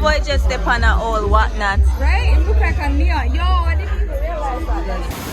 boy just step on a old whatnot. Right? It look like a neon. Yo, I didn't even realize that.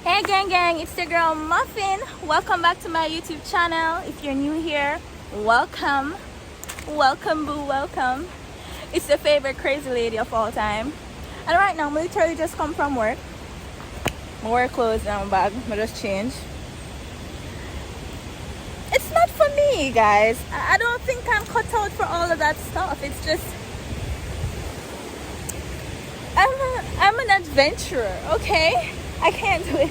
Hey gang, it's the girl Muffin. Welcome back to my YouTube channel. If you're new here, welcome boo, welcome. It's the favorite crazy lady of all time. And right now, I literally just come from work. My work clothes and my bag, I just change. It's not for me, guys. I don't think I'm cut out for all of that stuff. It's just I'm an adventurer, okay? I can't do it.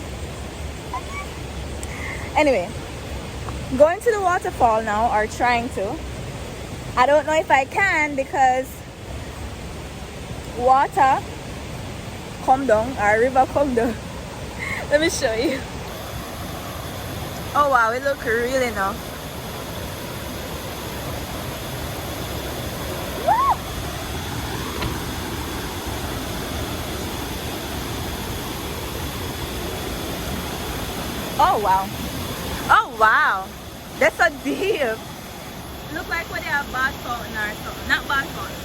Anyway, going to the waterfall now, or trying to. I don't know if I can because water come down, or river come down. Let me show you. Oh wow, it looks really nice. Oh wow. Oh wow. That's so deep. Look like what they have bath fountain or something. Not bath fountain.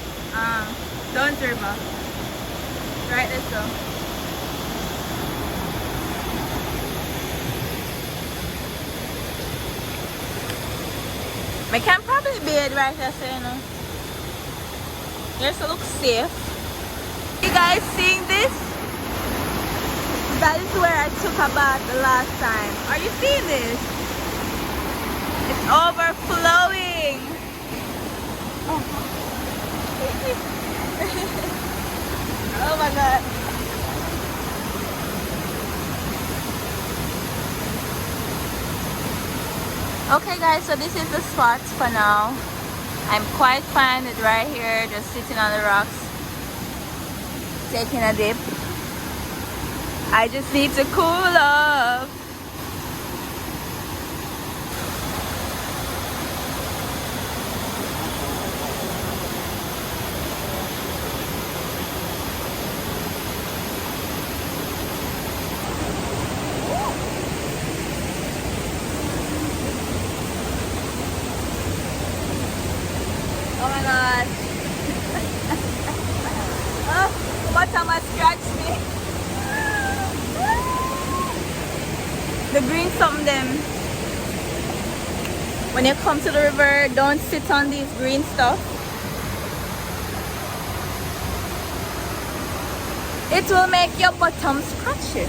Don't river. Right, let's go. I can probably bathe right here, so you know. Just to look safe. You guys seeing this? That is where I took a bath the last time. Are you seeing this? It's overflowing. Oh, oh my god. Okay guys, so this is the spot for now. I'm quite fine with right here, just sitting on the rocks, taking a dip. I just need to cool off. Oh my god. Oh, what time I scratched me. The green something them. When you come to the river, don't sit on these green stuff. It will make your bottom scratchy.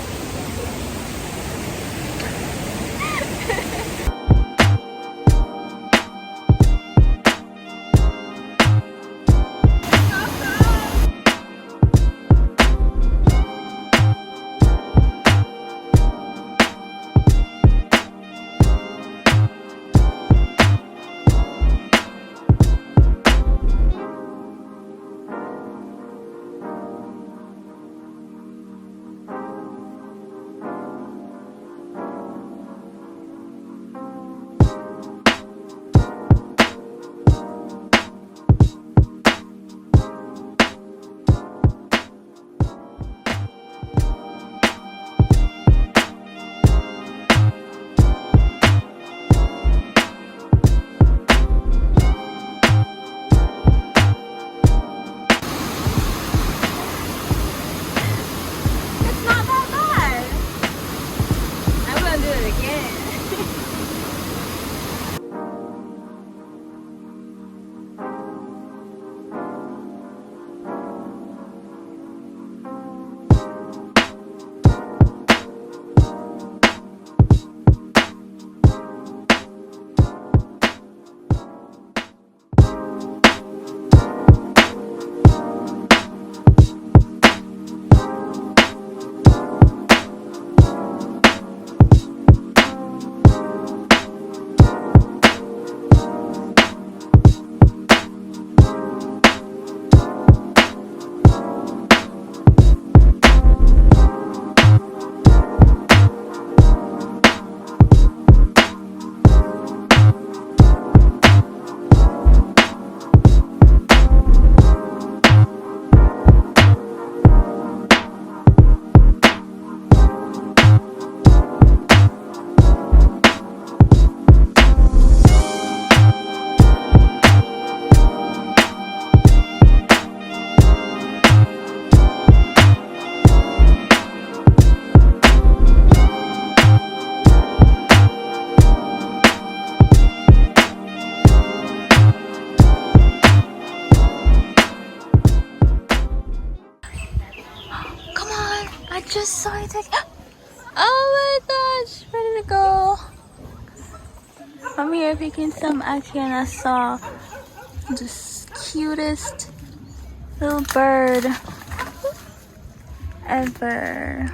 my gosh, ready to go. I'm here picking some ackee and I saw the cutest little bird ever.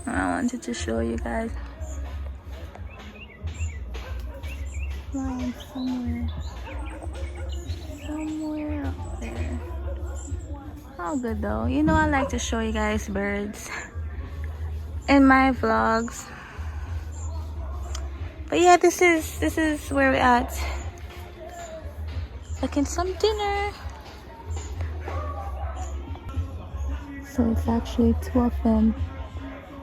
I wanted to show you guys. Flying somewhere up there. How good though. You know I like to show you guys birds in my vlogs. But yeah, this is where we're at. Looking some dinner. So it's actually two of them,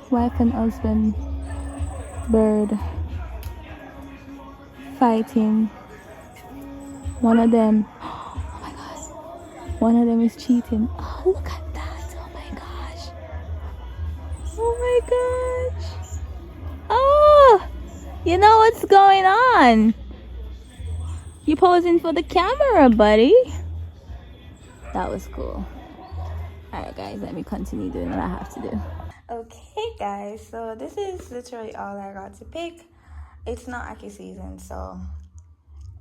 wife and husband bird, fighting. One of them, oh my god, one of them is cheating. Oh, look at that. Oh my gosh. Oh my gosh. Oh, you know what's going on. You posing for the camera, buddy. That was cool. Alright guys, let me continue doing what I have to do. Okay guys, so this is literally all I got to pick. It's not ackee season, so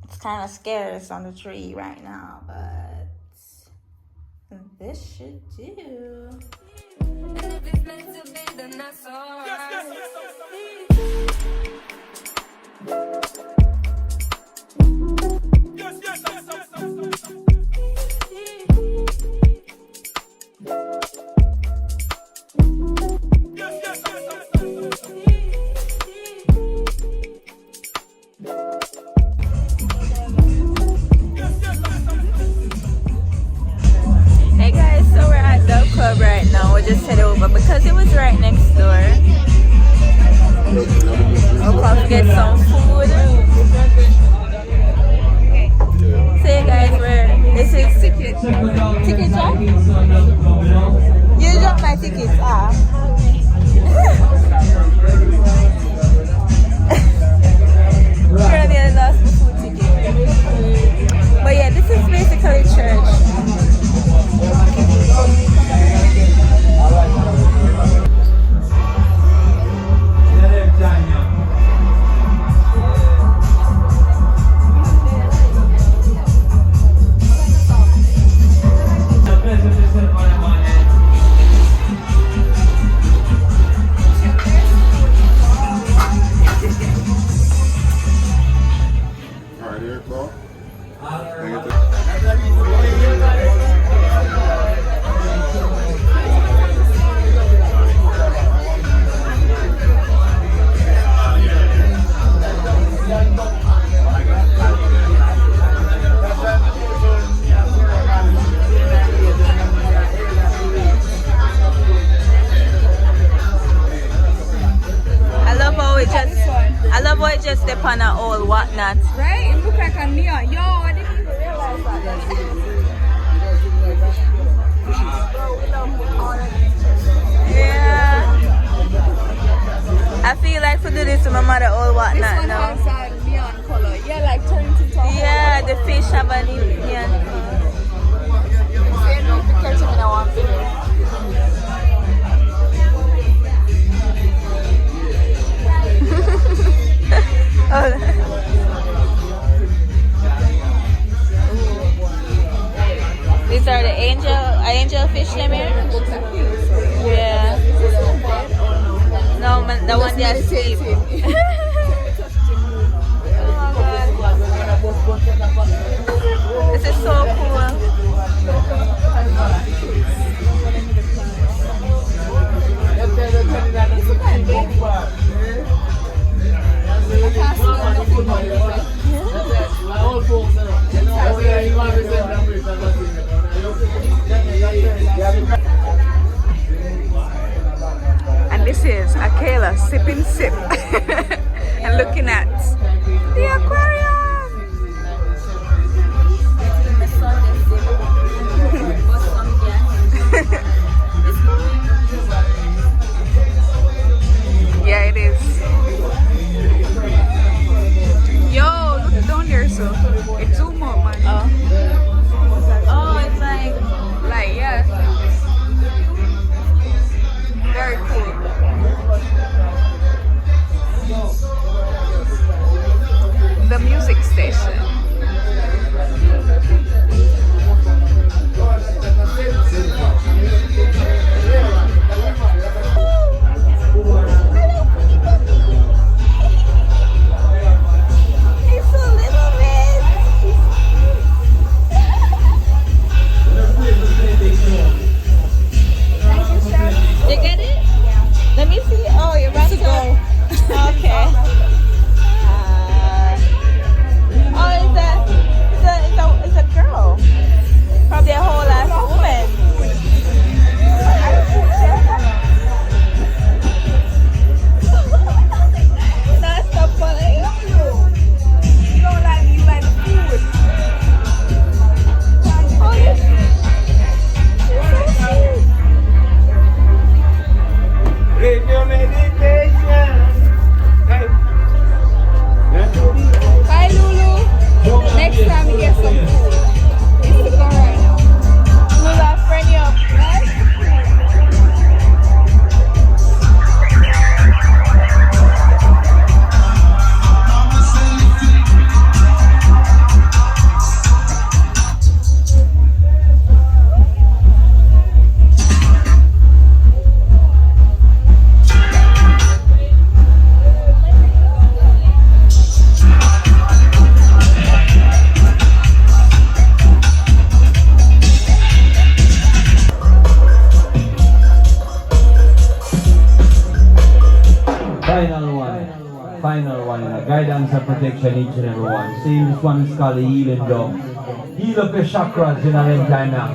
it's kind of scarce on the tree right now, but this should do. Hey guys, so we're at the club right now. We just headed over because it was right next door. We'll come to get some food. So hey guys, this is ticket shop. You drop my tickets, Currently I lost my food ticket. But yeah, this is basically church. I love how it just step on a old whatnot. Right? It look like a neon. Yo, I didn't even realize that. Yeah. I feel like for do this to my mother old whatnot this one now. has a neon color. Yeah, like turns into a Yeah, the fish have a neon color. So you know if you catch him in a one video. These are the angel fish them here? Yeah. No, the one they are asleep. Oh god. This is so And this is Akela sipping sip and looking at the aquarium. Yeah, it is. Yo, look down there, so it's zoom out, man. Oh, it's like yeah. Very cool. Final one, guidance and protection each and every one. See, this one is called the healing dog. Heal up your chakras in a time now.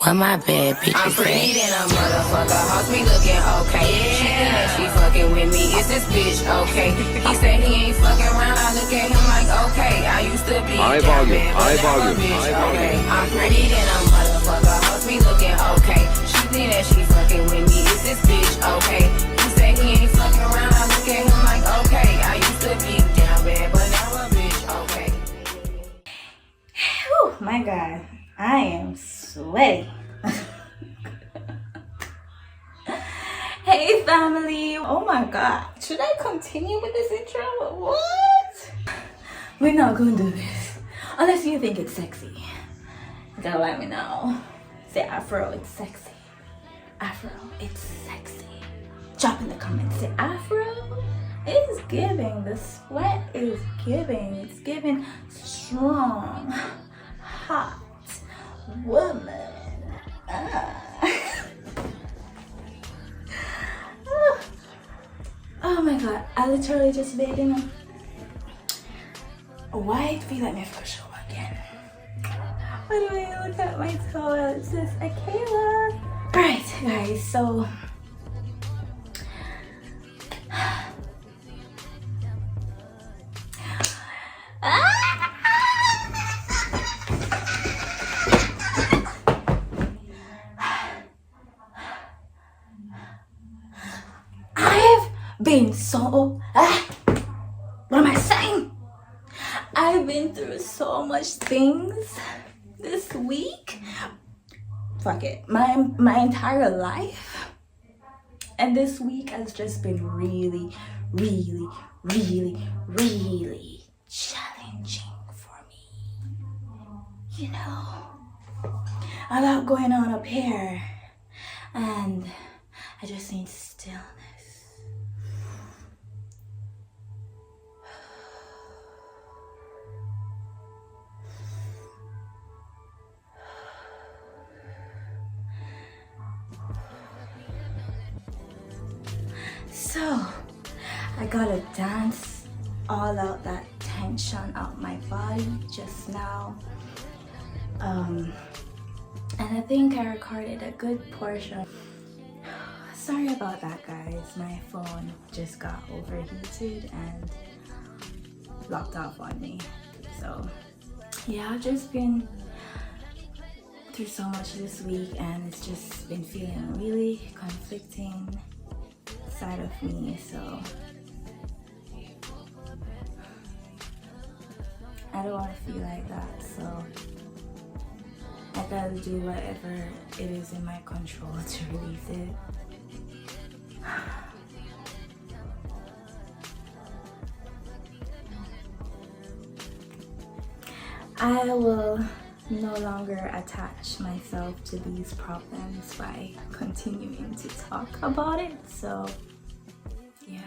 Where my bad bitches I'm pretty than a motherfucker, hoes be looking okay. She thinking she fucking with me, is this bitch okay? He said he ain't fucking around, I look at him like okay. I used to be a down man, but now a bitch okay. I'm pretty than a motherfucker, hoes be looking okay. She think that she fucking with me, is this bitch okay? He said he ain't fucking around, I look at him like okay. I used to be down bad, but now a bitch okay. Whew, my God, I am sweaty. Hey family, oh my God, should I continue with this intro? What? We're not gonna do this unless you think it's sexy. You gotta let me know. Say Afro, it's sexy. Afro, it's sexy. Drop in the comments, say Afro, it's giving. The sweat is giving. It's giving strong, hot woman. Oh my God, I literally just made him. Why do I feel like my first show again? By the way, look at my toe. It says Akela. Right, guys, so been so what am I saying? I've been through so much things this week. Fuck it, my entire life, and this week has just been really challenging for me. You know, a lot going on up here, and I just need stillness. So, I gotta dance all out that tension out my body just now. And I think I recorded a good portion. Sorry about that, guys. My phone just got overheated and locked off on me. So, yeah, I've just been through so much this week, and it's just been feeling really conflicting side of me, so I don't want to feel like that, so I gotta do whatever it is in my control to release it. I will no longer attach myself to these problems by continuing to talk about it. So yeah,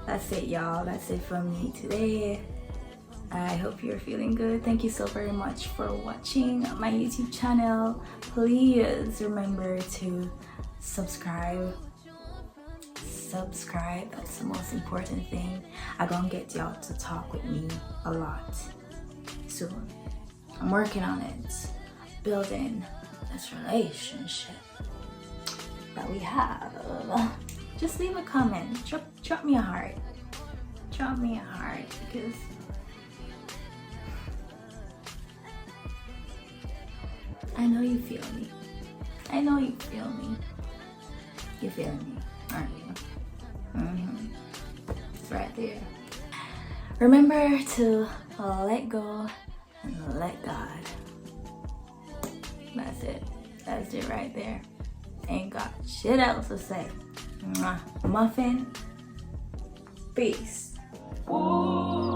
that's it, y'all. That's it from me today. I hope you're feeling good. Thank you so very much for watching my YouTube channel. Please remember to subscribe. That's the most important thing. I'm gonna get y'all to talk with me a lot soon. I'm working on it, building this relationship that we have. Just leave a comment, drop me a heart. Drop me a heart, because I know you feel me. I know you feel me. You feel me, aren't you? It's right there. Remember to let go and let God. That's it. That's it right there. Ain't got shit else to say. Mwah. Muffin. Peace. Ooh.